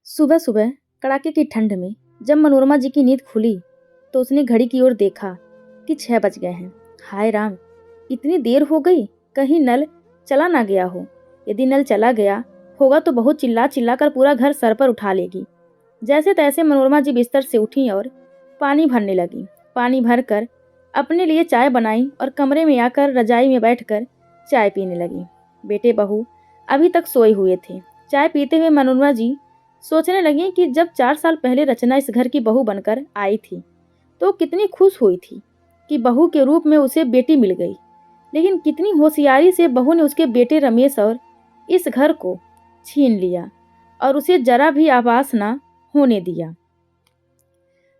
सुबह सुबह कड़ाके की ठंड में जब मनोरमा जी की नींद खुली तो उसने घड़ी की ओर देखा कि 6 बज गए हैं। हाय राम, इतनी देर हो गई, कहीं नल चला ना गया हो। यदि नल चला गया होगा तो बहुत चिल्ला चिल्ला कर पूरा घर सर पर उठा लेगी। जैसे तैसे मनोरमा जी बिस्तर से उठी और पानी भरने लगी। पानी भरकर अपने लिए चाय बनाई और कमरे में आकर रजाई में बैठकर चाय पीने लगी। बेटे बहू अभी तक सोए हुए थे। चाय पीते हुए मनोरमा जी सोचने लगी कि जब 4 साल पहले रचना इस घर की बहू बनकर आई थी तो कितनी खुश हुई थी कि बहू के रूप में उसे बेटी मिल गई। लेकिन कितनी होशियारी से बहू ने उसके बेटे रमेश और इस घर को छीन लिया और उसे जरा भी आभास ना होने दिया।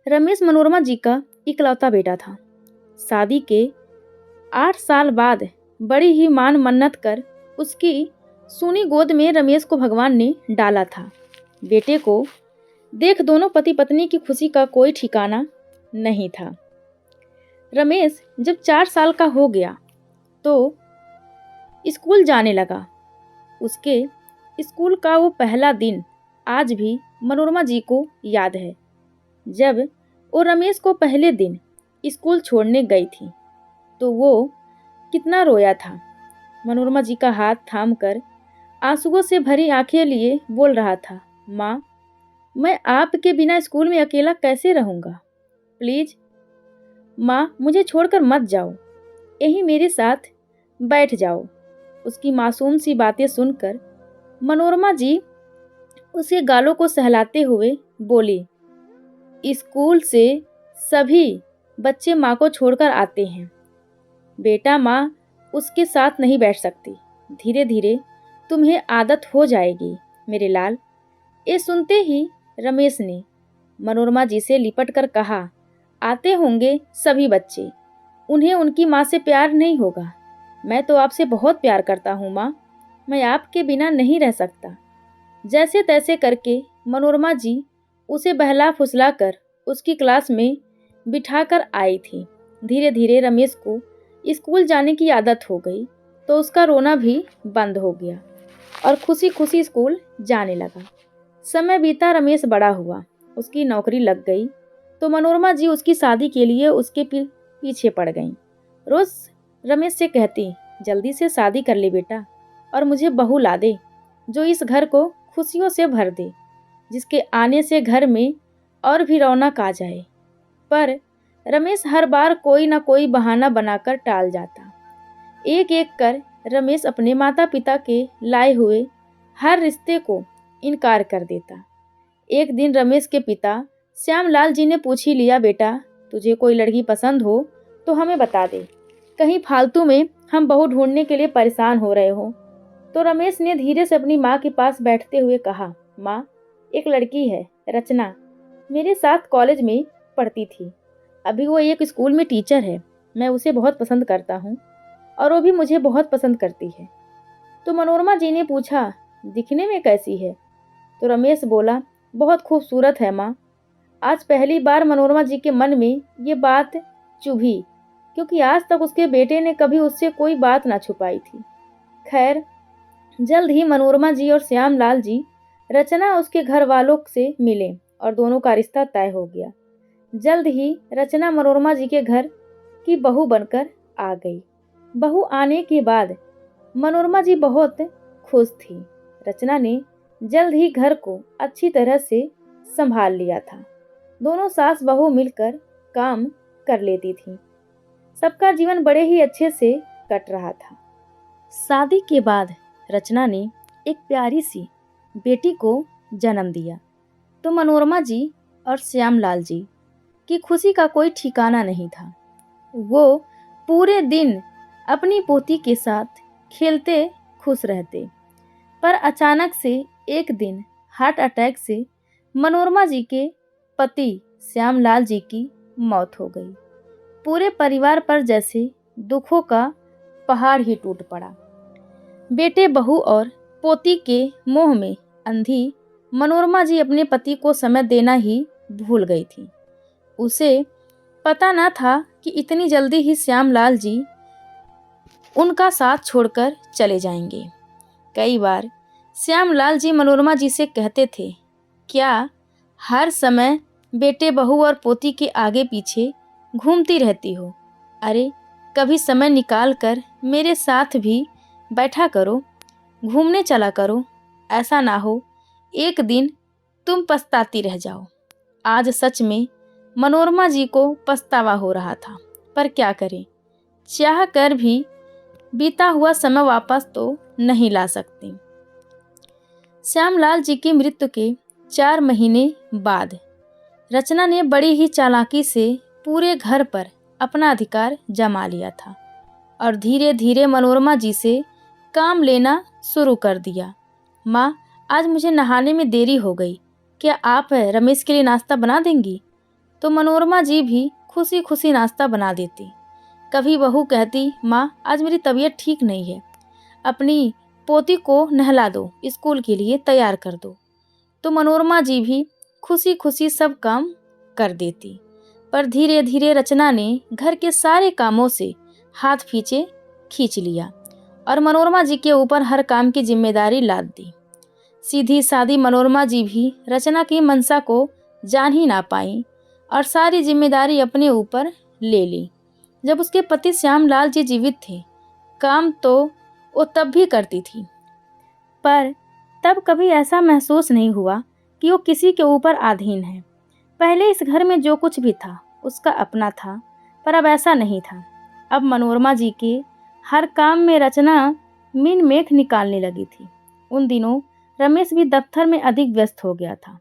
रमेश मनोरमा जी का इकलौता बेटा था। शादी के 8 साल बाद बड़ी ही मान मन्नत कर उसकी सूनी गोद में रमेश को भगवान ने डाला था। बेटे को देख दोनों पति पत्नी की खुशी का कोई ठिकाना नहीं था। रमेश जब 4 साल का हो गया तो स्कूल जाने लगा। उसके स्कूल का वो पहला दिन आज भी मनोरमा जी को याद है। जब वो रमेश को पहले दिन स्कूल छोड़ने गई थी तो वो कितना रोया था। मनोरमा जी का हाथ थामकर आंसुओं से भरी आंखें लिए बोल रहा था, माँ, मैं आपके बिना स्कूल में अकेला कैसे रहूँगा। प्लीज माँ, मुझे छोड़कर मत जाओ, यहीं मेरे साथ बैठ जाओ। उसकी मासूम सी बातें सुनकर मनोरमा जी उसे गालों को सहलाते हुए बोली, स्कूल से सभी बच्चे माँ को छोड़कर आते हैं। बेटा, माँ उसके साथ नहीं बैठ सकती। धीरे धीरे तुम्हें आदत हो जाएगी मेरे लाल। ये सुनते ही रमेश ने मनोरमा जी से लिपट कर कहा, आते होंगे सभी बच्चे, उन्हें उनकी माँ से प्यार नहीं होगा। मैं तो आपसे बहुत प्यार करता हूँ माँ, मैं आपके बिना नहीं रह सकता। जैसे तैसे करके मनोरमा जी उसे बहला फुसला कर उसकी क्लास में बिठाकर आई थी। धीरे धीरे रमेश को स्कूल जाने की आदत हो गई तो उसका रोना भी बंद हो गया और खुशी खुशी स्कूल जाने लगा। समय बीता, रमेश बड़ा हुआ, उसकी नौकरी लग गई तो मनोरमा जी उसकी शादी के लिए उसके पीछे पड़ गईं। रोज रमेश से कहती, जल्दी से शादी कर ले बेटा और मुझे बहू ला दे जो इस घर को खुशियों से भर दे, जिसके आने से घर में और भी रौनक आ जाए। पर रमेश हर बार कोई ना कोई बहाना बनाकर टाल जाता। एक एक कर रमेश अपने माता पिता के लाए हुए हर रिश्ते को इनकार कर देता। एक दिन रमेश के पिता श्यामलाल जी ने पूछ ही लिया, बेटा तुझे कोई लड़की पसंद हो तो हमें बता दे, कहीं फालतू में हम बहू ढूंढने के लिए परेशान हो रहे हो। तो रमेश ने धीरे से अपनी माँ के पास बैठते हुए कहा, माँ, एक लड़की है रचना, मेरे साथ कॉलेज में पढ़ती थी, अभी वो एक स्कूल में टीचर है। मैं उसे बहुत पसंद करता हूँ और वो भी मुझे बहुत पसंद करती है। तो मनोरमा जी ने पूछा, दिखने में कैसी है? तो रमेश बोला, बहुत खूबसूरत है माँ। आज पहली बार मनोरमा जी के मन में ये बात चुभी, क्योंकि आज तक उसके बेटे ने कभी उससे कोई बात ना छुपाई थी। खैर, जल्द ही मनोरमा जी और श्यामलाल जी रचना उसके घर वालों से मिले और दोनों का रिश्ता तय हो गया। जल्द ही रचना मनोरमा जी के घर की बहू बनकर आ गई। बहू आने के बाद मनोरमा जी बहुत खुश थी। रचना ने जल्द ही घर को अच्छी तरह से संभाल लिया था। दोनों सास बहू मिलकर काम कर लेती थी। सबका जीवन बड़े ही अच्छे से कट रहा था। शादी के बाद रचना ने एक प्यारी सी बेटी को जन्म दिया तो मनोरमा जी और श्यामलाल जी की खुशी का कोई ठिकाना नहीं था। वो पूरे दिन अपनी पोती के साथ खेलते खुश रहते। पर अचानक से एक दिन हार्ट अटैक से मनोरमा जी के पति श्यामलाल जी की मौत हो गई। पूरे परिवार पर जैसे दुखों का पहाड़ ही टूट पड़ा। बेटे बहू और पोती के मोह में अंधी मनोरमा जी अपने पति को समय देना ही भूल गई थी। उसे पता न था कि इतनी जल्दी ही श्यामलाल जी उनका साथ छोड़कर चले जाएंगे। कई बार श्यामलाल जी मनोरमा जी से कहते थे, क्या हर समय बेटे बहू और पोती के आगे पीछे घूमती रहती हो? अरे कभी समय निकाल कर मेरे साथ भी बैठा करो, घूमने चला करो। ऐसा ना हो एक दिन तुम पछताती रह जाओ। आज सच में मनोरमा जी को पछतावा हो रहा था, पर क्या करें, चाह कर भी बीता हुआ समय वापस तो नहीं ला सकती। श्यामलाल जी की मृत्यु के 4 महीने बाद रचना ने बड़ी ही चालाकी से पूरे घर पर अपना अधिकार जमा लिया था और धीरे धीरे मनोरमा जी से काम लेना शुरू कर दिया। माँ, आज मुझे नहाने में देरी हो गई, क्या आप रमेश के लिए नाश्ता बना देंगी? तो मनोरमा जी भी खुशी खुशी नाश्ता बना देती। कभी बहू कहती, माँ आज मेरी तबीयत ठीक नहीं है, अपनी पोती को नहला दो, स्कूल के लिए तैयार कर दो। तो मनोरमा जी भी खुशी खुशी सब काम कर देती। पर धीरे धीरे रचना ने घर के सारे कामों से हाथ पीछे खींच लिया और मनोरमा जी के ऊपर हर काम की जिम्मेदारी लाद दी। सीधी सादी मनोरमा जी भी रचना की मंशा को जान ही ना पाई और सारी जिम्मेदारी अपने ऊपर ले ली। जब उसके पति श्यामलाल जी जीवित थे, काम तो वो तब भी करती थी, पर तब कभी ऐसा महसूस नहीं हुआ कि वो किसी के ऊपर अधीन है। पहले इस घर में जो कुछ भी था उसका अपना था, पर अब ऐसा नहीं था। अब मनोरमा जी के हर काम में रचना मीन मेख निकालने लगी थी। उन दिनों रमेश भी दफ्तर में अधिक व्यस्त हो गया था।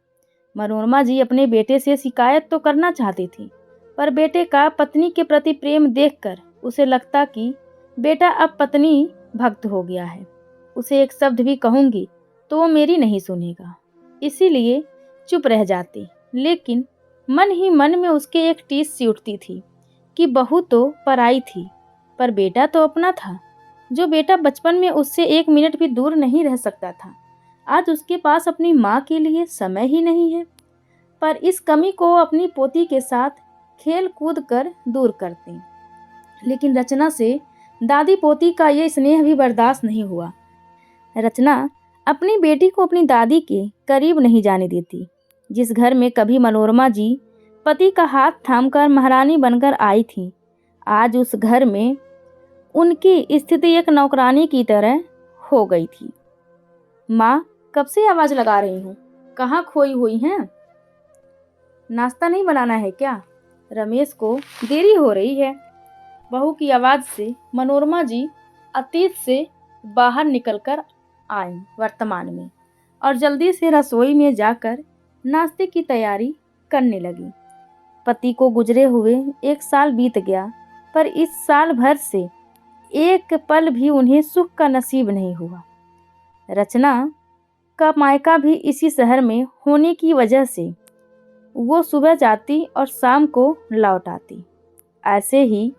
मनोरमा जी अपने बेटे से शिकायत तो करना चाहती थी, पर बेटे का पत्नी के प्रति प्रेम देखकर उसे लगता कि बेटा अब पत्नी भक्त हो गया है। उसे एक शब्द भी कहूँगी तो वो मेरी नहीं सुनेगा, इसीलिए चुप रह जाती। लेकिन मन ही मन में उसके एक टीस सी उठती थी कि बहू तो पराई थी, पर बेटा तो अपना था। जो बेटा बचपन में उससे 1 मिनट भी दूर नहीं रह सकता था, आज उसके पास अपनी माँ के लिए समय ही नहीं है। पर इस कमी को अपनी पोती के साथ खेल कूद कर दूर करती। लेकिन रचना से दादी पोती का ये स्नेह भी बर्दाश्त नहीं हुआ। रचना अपनी बेटी को अपनी दादी के करीब नहीं जाने देती। जिस घर में कभी मनोरमा जी पति का हाथ थामकर महारानी बनकर आई थी, आज उस घर में उनकी स्थिति एक नौकरानी की तरह हो गई थी। माँ, कब से आवाज लगा रही हूँ, कहाँ खोई हुई हैं? नाश्ता नहीं बनाना है क्या? रमेश को देरी हो रही है। बहू की आवाज से मनोरमा जी अतीत से बाहर निकलकर आईं वर्तमान में और जल्दी से रसोई में जाकर नाश्ते की तैयारी करने लगी। पति को गुजरे हुए 1 साल बीत गया, पर इस साल भर से एक पल भी उन्हें सुख का नसीब नहीं हुआ। रचना का मायका भी इसी शहर में होने की वजह से वो सुबह जाती और शाम को लौट आती। ऐसे ही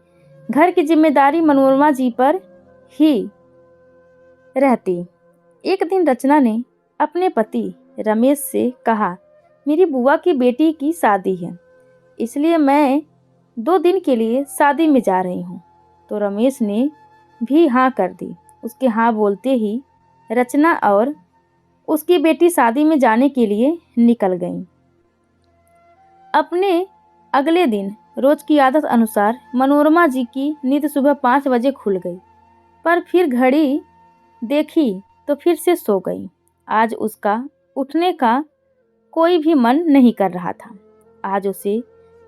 घर की जिम्मेदारी मनोरमा जी पर ही रहती। एक दिन रचना ने अपने पति रमेश से कहा, मेरी बुआ की बेटी की शादी है, इसलिए मैं 2 दिन के लिए शादी में जा रही हूँ। तो रमेश ने भी हाँ कर दी। उसके हाँ बोलते ही रचना और उसकी बेटी शादी में जाने के लिए निकल गईं। अपने अगले दिन रोज की आदत अनुसार मनोरमा जी की नींद सुबह 5 बजे खुल गई, पर फिर घड़ी देखी तो फिर से सो गई। आज उसका उठने का कोई भी मन नहीं कर रहा था। आज उसे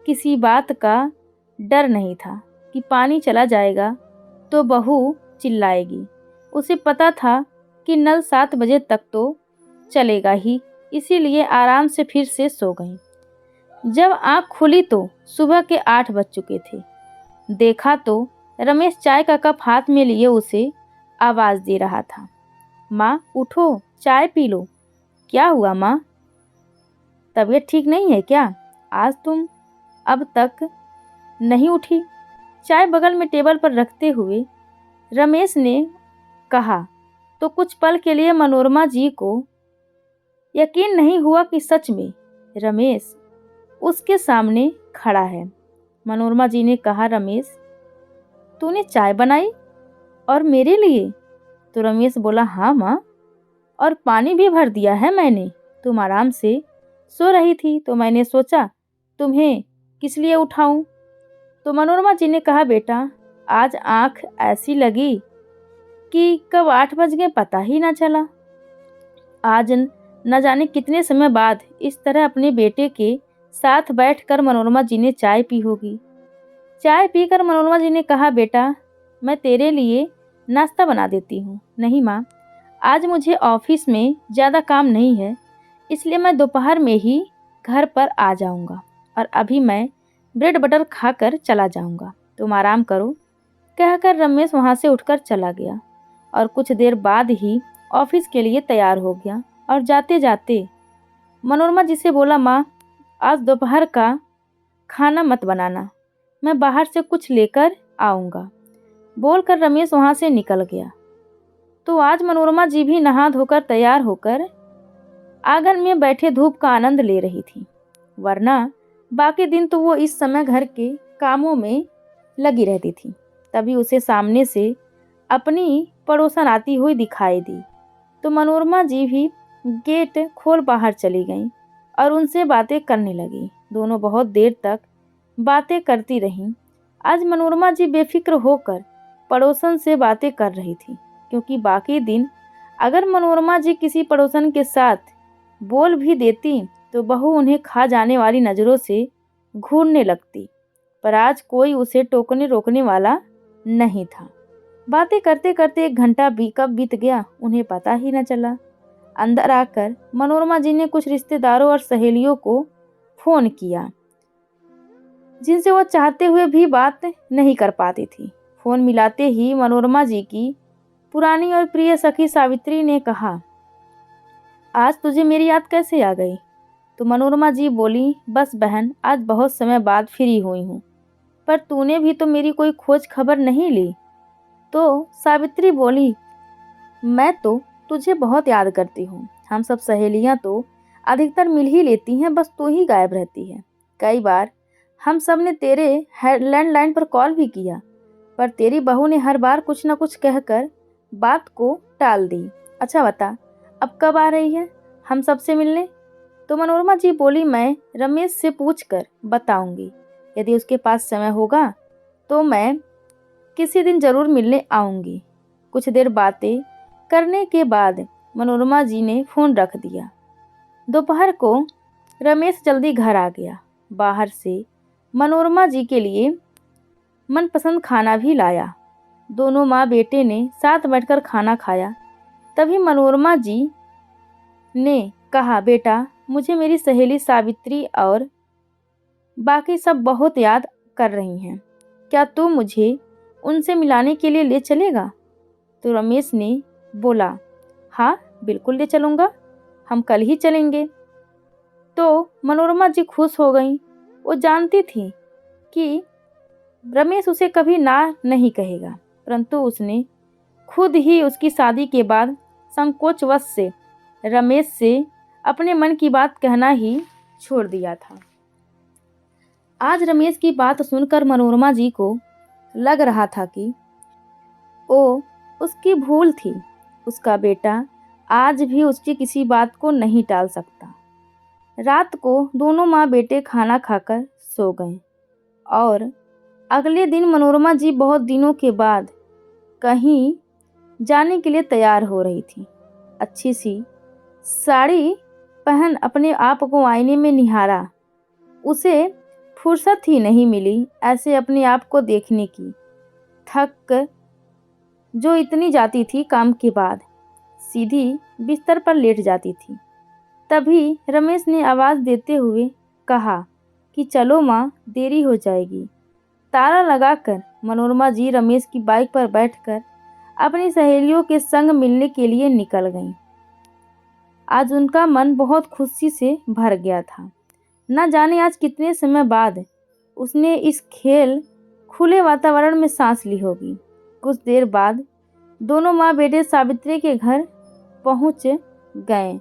किसी बात का डर नहीं था कि पानी चला जाएगा तो बहू चिल्लाएगी। उसे पता था कि नल 7 बजे तक तो चलेगा ही, इसीलिए आराम से फिर से सो गई। जब आँख खुली तो सुबह के 8 बज चुके थे। देखा तो रमेश चाय का कप हाथ में लिए उसे आवाज़ दे रहा था, माँ उठो, चाय पी लो। क्या हुआ माँ, तबीयत ठीक नहीं है क्या? आज तुम अब तक नहीं उठी। चाय बगल में टेबल पर रखते हुए रमेश ने कहा तो कुछ पल के लिए मनोरमा जी को यकीन नहीं हुआ कि सच में रमेश उसके सामने खड़ा है। मनोरमा जी ने कहा, रमेश तूने चाय बनाई और मेरे लिए? तो रमेश बोला, हाँ माँ, और पानी भी भर दिया है मैंने, तुम आराम से सो रही थी तो मैंने सोचा तुम्हें किस लिए उठाऊं। तो मनोरमा जी ने कहा, बेटा आज आंख ऐसी लगी कि कब 8 बज गए पता ही ना चला। आज न जाने कितने समय बाद इस तरह अपने बेटे के साथ बैठकर मनोरमा जी ने चाय पी होगी। चाय पीकर मनोरमा जी ने कहा, बेटा मैं तेरे लिए नाश्ता बना देती हूँ। नहीं माँ, आज मुझे ऑफिस में ज़्यादा काम नहीं है, इसलिए मैं दोपहर में ही घर पर आ जाऊँगा और अभी मैं ब्रेड बटर खाकर चला जाऊँगा, तुम आराम करो। कहकर रमेश वहाँ से उठकर चला गया और कुछ देर बाद ही ऑफिस के लिए तैयार हो गया और जाते जाते मनोरमा जी से बोला, माँ आज दोपहर का खाना मत बनाना, मैं बाहर से कुछ लेकर आऊँगा। बोलकर रमेश वहाँ से निकल गया। तो आज मनोरमा जी भी नहा धोकर तैयार होकर आंगन में बैठे धूप का आनंद ले रही थी, वरना बाकी दिन तो वो इस समय घर के कामों में लगी रहती थी। तभी उसे सामने से अपनी पड़ोसन आती हुई दिखाई दी, तो मनोरमा जी भी गेट खोल बाहर चली गईं और उनसे बातें करने लगी। दोनों बहुत देर तक बातें करती रहीं। आज मनोरमा जी बेफिक्र होकर पड़ोसन से बातें कर रही थी, क्योंकि बाकी दिन अगर मनोरमा जी किसी पड़ोसन के साथ बोल भी देती तो बहू उन्हें खा जाने वाली नज़रों से घूरने लगती, पर आज कोई उसे टोकने रोकने वाला नहीं था। बातें करते करते 1 घंटा भी कब बीत गया उन्हें पता ही न चला। अंदर आकर मनोरमा जी ने कुछ रिश्तेदारों और सहेलियों को फ़ोन किया, जिनसे वो चाहते हुए भी बात नहीं कर पाती थी। फ़ोन मिलाते ही मनोरमा जी की पुरानी और प्रिय सखी सावित्री ने कहा, आज तुझे मेरी याद कैसे आ गई? तो मनोरमा जी बोली, बस बहन आज बहुत समय बाद फ्री हुई हूँ, पर तूने भी तो मेरी कोई खोज खबर नहीं ली। तो सावित्री बोली, मैं तो तुझे बहुत याद करती हूँ, हम सब सहेलियाँ तो अधिकतर मिल ही लेती हैं, बस तू ही गायब रहती है। कई बार हम सब ने तेरे लैंडलाइन पर कॉल भी किया, पर तेरी बहू ने हर बार कुछ न कुछ कहकर बात को टाल दी। अच्छा बता अब कब आ रही है हम सबसे मिलने? तो मनोरमा जी बोली, मैं रमेश से पूछकर बताऊंगी, यदि उसके पास समय होगा तो मैं किसी दिन ज़रूर मिलने आऊंगी। कुछ देर बातें करने के बाद मनोरमा जी ने फ़ोन रख दिया। दोपहर को रमेश जल्दी घर आ गया। बाहर से मनोरमा जी के लिए मनपसंद खाना भी लाया। दोनों माँ बेटे ने साथ बैठकर खाना खाया। तभी मनोरमा जी ने कहा, बेटा मुझे मेरी सहेली सावित्री और बाकी सब बहुत याद कर रही हैं, क्या तू मुझे उनसे मिलाने के लिए ले चलेगा? तो रमेश ने बोला, हाँ बिल्कुल ले चलूँगा, हम कल ही चलेंगे। तो मनोरमा जी खुश हो गईं। वो जानती थी कि रमेश उसे कभी ना नहीं कहेगा, परंतु उसने खुद ही उसकी शादी के बाद संकोचवश से रमेश से अपने मन की बात कहना ही छोड़ दिया था। आज रमेश की बात सुनकर मनोरमा जी को लग रहा था कि वो उसकी भूल थी। उसका बेटा आज भी उसकी किसी बात को नहीं टाल सकता। रात को दोनों माँ बेटे खाना खाकर सो गए और अगले दिन मनोरमा जी बहुत दिनों के बाद कहीं जाने के लिए तैयार हो रही थी। अच्छी सी साड़ी पहन अपने आप को आईने में निहारा। उसे फुर्सत ही नहीं मिली ऐसे अपने आप को देखने की। थक जो इतनी जाती थी काम के बाद, सीधी बिस्तर पर लेट जाती थी। तभी रमेश ने आवाज़ देते हुए कहा कि चलो माँ, देरी हो जाएगी। ताला लगाकर मनोरमा जी रमेश की बाइक पर बैठकर अपनी सहेलियों के संग मिलने के लिए निकल गईं। आज उनका मन बहुत खुशी से भर गया था। न जाने आज कितने समय बाद उसने इस खेल खुले वातावरण में सांस ली होगी। कुछ देर बाद दोनों माँ बेटे सावित्री के घर पहुँच गए।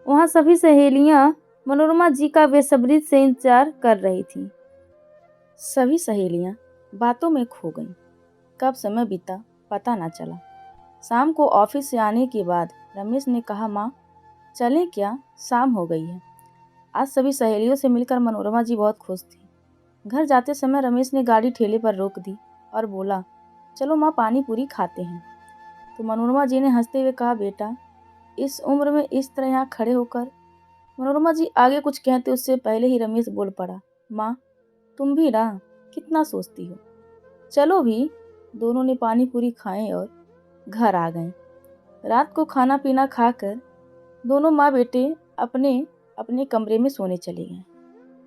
वहाँ सभी सहेलियाँ मनोरमा जी का बेसब्री से इंतजार कर रही थीं। सभी सहेलियाँ बातों में खो गईं। कब समय बीता पता न चला। शाम को ऑफिस से आने के बाद रमेश ने कहा, माँ चलें क्या, शाम हो गई है। आज सभी सहेलियों से मिलकर मनोरमा जी बहुत खुश थी। घर जाते समय रमेश ने गाड़ी ठेले पर रोक दी और बोला, चलो माँ पानी पूरी खाते हैं। तो मनोरमा जी ने हंसते हुए कहा, बेटा इस उम्र में इस तरह यहाँ खड़े होकर। मनोरमा जी आगे कुछ कहते उससे पहले ही रमेश बोल पड़ा, माँ तुम भी ना कितना सोचती हो। चलो भी। दोनों ने पानी पूरी खाए और घर आ गए। रात को खाना पीना खाकर दोनों माँ बेटे अपने अपने कमरे में सोने चले गए।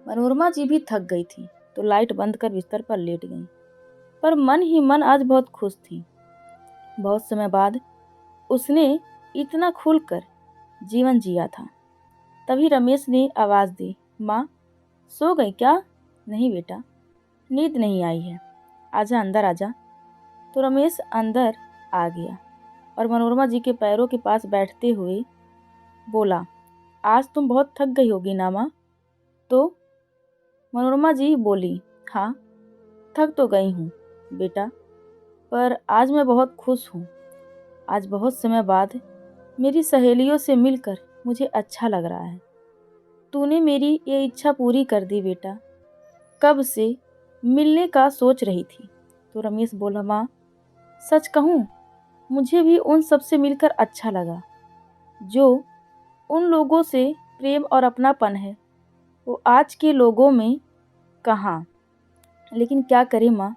मनोरमा जी भी थक गई थी तो लाइट बंद कर बिस्तर पर लेट गई, पर मन ही मन आज बहुत खुश थी। बहुत समय बाद उसने इतना खुलकर जीवन जिया था। तभी रमेश ने आवाज़ दी, माँ सो गई क्या? नहीं बेटा, नींद नहीं आई है, आजा अंदर आजा। तो रमेश अंदर आ गया और मनोरमा जी के पैरों के पास बैठते हुए बोला, आज तुम बहुत थक गई होगी ना माँ? तो मनोरमा जी बोली, हाँ थक तो गई हूँ बेटा, पर आज मैं बहुत खुश हूँ। आज बहुत समय बाद मेरी सहेलियों से मिलकर मुझे अच्छा लग रहा है। तूने मेरी ये इच्छा पूरी कर दी बेटा, कब से मिलने का सोच रही थी। तो रमेश बोला, माँ सच कहूँ मुझे भी उन सबसे मिलकर अच्छा लगा। जो उन लोगों से प्रेम और अपनापन है वो आज के लोगों में कहाँ। लेकिन क्या करें माँ,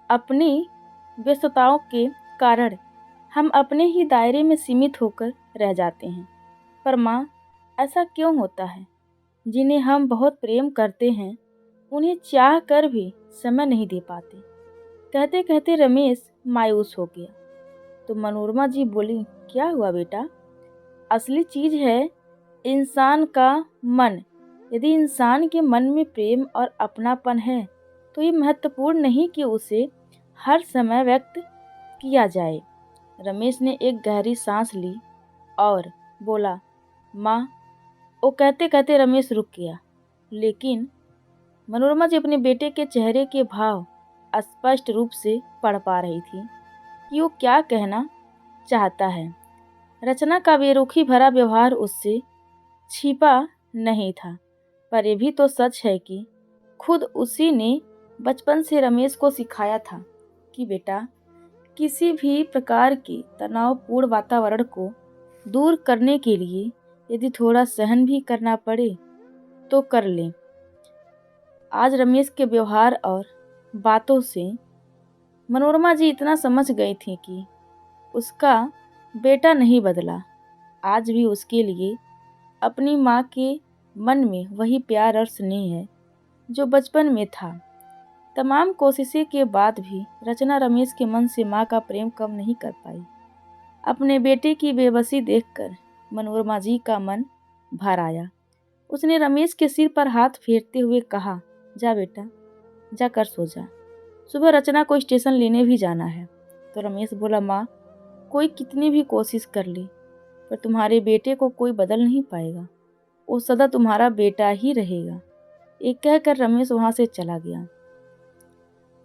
अपनी व्यस्तताओं के कारण हम अपने ही दायरे में सीमित होकर रह जाते हैं। पर माँ ऐसा क्यों होता है? जिन्हें हम बहुत प्रेम करते हैं उन्हें चाह कर भी समय नहीं दे पाते। कहते कहते रमेश मायूस हो गया। तो मनोरमा जी बोली, क्या हुआ बेटा? असली चीज है इंसान का मन। यदि इंसान के मन में प्रेम और अपनापन है तो ये महत्वपूर्ण नहीं कि उसे हर समय व्यक्त किया जाए। रमेश ने एक गहरी सांस ली और बोला, माँ। वो कहते कहते रमेश रुक गया, लेकिन मनोरमा जी अपने बेटे के चेहरे के भाव स्पष्ट रूप से पढ़ पा रही थी कि वो क्या कहना चाहता है। रचना का बेरुखी भरा व्यवहार उससे छिपा नहीं था, पर यह भी तो सच है कि खुद उसी ने बचपन से रमेश को सिखाया था कि बेटा किसी भी प्रकार के तनावपूर्ण वातावरण को दूर करने के लिए यदि थोड़ा सहन भी करना पड़े तो कर लें। आज रमेश के व्यवहार और बातों से मनोरमा जी इतना समझ गई थी कि उसका बेटा नहीं बदला। आज भी उसके लिए अपनी माँ के मन में वही प्यार और स्नेह है जो बचपन में था। तमाम कोशिशें के बाद भी रचना रमेश के मन से माँ का प्रेम कम नहीं कर पाई। अपने बेटे की बेबसी देखकर मनोरमा जी का मन भर आया। उसने रमेश के सिर पर हाथ फेरते हुए कहा, जा बेटा, जा कर सो जा, सुबह रचना को स्टेशन लेने भी जाना है। तो रमेश बोला, माँ कोई कितनी भी कोशिश कर ले पर तुम्हारे बेटे को कोई बदल नहीं पाएगा, वो सदा तुम्हारा बेटा ही रहेगा। एक कहकर रमेश वहाँ से चला गया।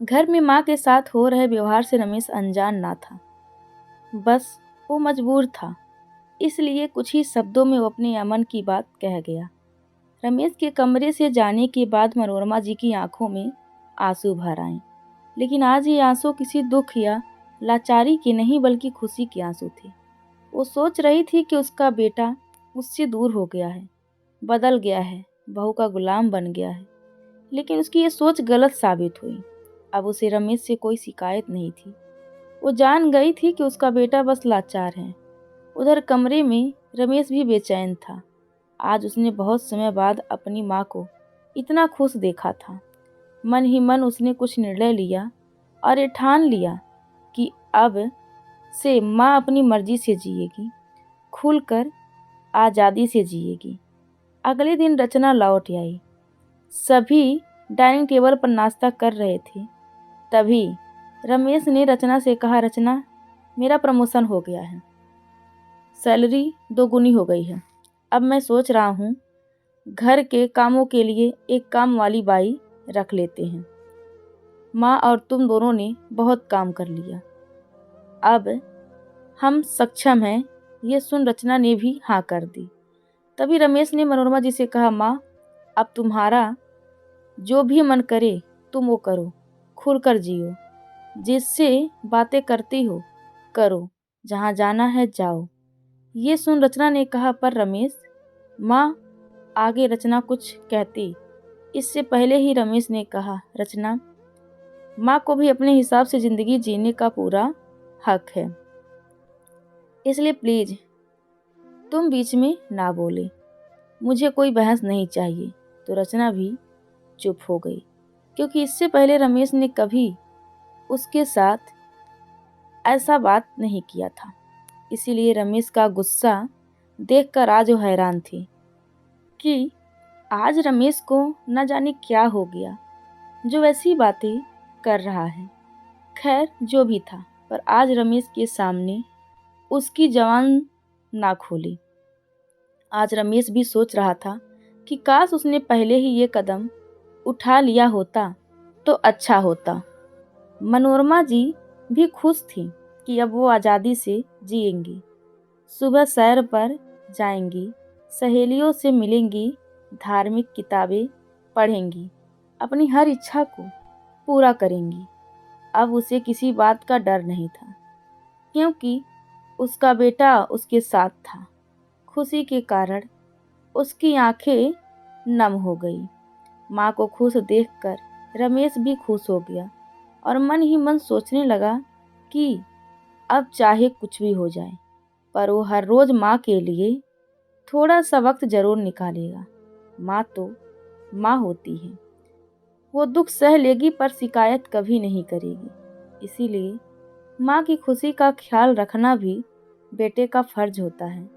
घर में माँ के साथ हो रहे व्यवहार से रमेश अनजान ना था, बस वो मजबूर था। इसलिए कुछ ही शब्दों में वो अपने अमन की बात कह गया। रमेश के कमरे से जाने के बाद मनोरमा जी की आंखों में आंसू भर आए, लेकिन आज ये आंसू किसी दुख या लाचारी के नहीं बल्कि खुशी के आंसू थे। वो सोच रही थी कि उसका बेटा उससे दूर हो गया है, बदल गया है, बहू का गुलाम बन गया है। लेकिन उसकी ये सोच गलत साबित हुई। अब उसे रमेश से कोई शिकायत नहीं थी। वो जान गई थी कि उसका बेटा बस लाचार है। उधर कमरे में रमेश भी बेचैन था। आज उसने बहुत समय बाद अपनी माँ को इतना खुश देखा था। मन ही मन उसने कुछ निर्णय लिया और ये ठान लिया कि अब से माँ अपनी मर्जी से जिएगी, खुलकर आज़ादी से जिएगी। अगले दिन रचना लौट आई। सभी डाइनिंग टेबल पर नाश्ता कर रहे थे। तभी रमेश ने रचना से कहा, रचना मेरा प्रमोशन हो गया है, सैलरी 2 गुनी हो गई है। अब मैं सोच रहा हूँ घर के कामों के लिए एक काम वाली बाई रख लेते हैं। माँ और तुम दोनों ने बहुत काम कर लिया, अब हम सक्षम हैं। ये सुन रचना ने भी हाँ कर दी। तभी रमेश ने मनोरमा जी से कहा, माँ अब तुम्हारा जो भी मन करे तुम वो करो, खुलकर जियो, जिससे बातें करती हो करो, जहाँ जाना है जाओ। ये सुन रचना ने कहा, पर रमेश। माँ आगे रचना कुछ कहती, इससे पहले ही रमेश ने कहा, रचना, माँ को भी अपने हिसाब से जिंदगी जीने का पूरा हक है, इसलिए प्लीज तुम बीच में ना बोले, मुझे कोई बहस नहीं चाहिए। तो रचना भी चुप हो गई, क्योंकि इससे पहले रमेश ने कभी उसके साथ ऐसा बात नहीं किया था। इसीलिए रमेश का गुस्सा देखकर आज वो हैरान थी कि आज रमेश को न जाने क्या हो गया जो वैसी बातें कर रहा है। खैर जो भी था, पर आज रमेश के सामने उसकी जबान ना खोली। आज रमेश भी सोच रहा था कि काश उसने पहले ही ये कदम उठा लिया होता तो अच्छा होता। मनोरमा जी भी खुश थी कि अब वो आज़ादी से जिएंगी, सुबह सैर पर जाएंगी, सहेलियों से मिलेंगी, धार्मिक किताबें पढ़ेंगी, अपनी हर इच्छा को पूरा करेंगी। अब उसे किसी बात का डर नहीं था, क्योंकि उसका बेटा उसके साथ था। खुशी के कारण उसकी आंखें नम हो गई। माँ को खुश देखकर रमेश भी खुश हो गया और मन ही मन सोचने लगा कि अब चाहे कुछ भी हो जाए, पर वो हर रोज माँ के लिए थोड़ा सा वक्त जरूर निकालेगा। माँ तो माँ होती है, वो दुख सह लेगी पर शिकायत कभी नहीं करेगी। इसीलिए माँ की खुशी का ख्याल रखना भी बेटे का फर्ज होता है।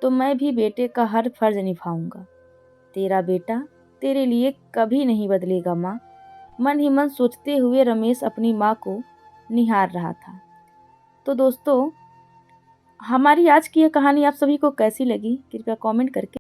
तो मैं भी बेटे का हर फर्ज निभाऊंगा। तेरा बेटा तेरे लिए कभी नहीं बदलेगा माँ। मन ही मन सोचते हुए रमेश अपनी माँ को निहार रहा था। तो दोस्तों, हमारी आज की यह कहानी आप सभी को कैसी लगी कृपया कमेंट करके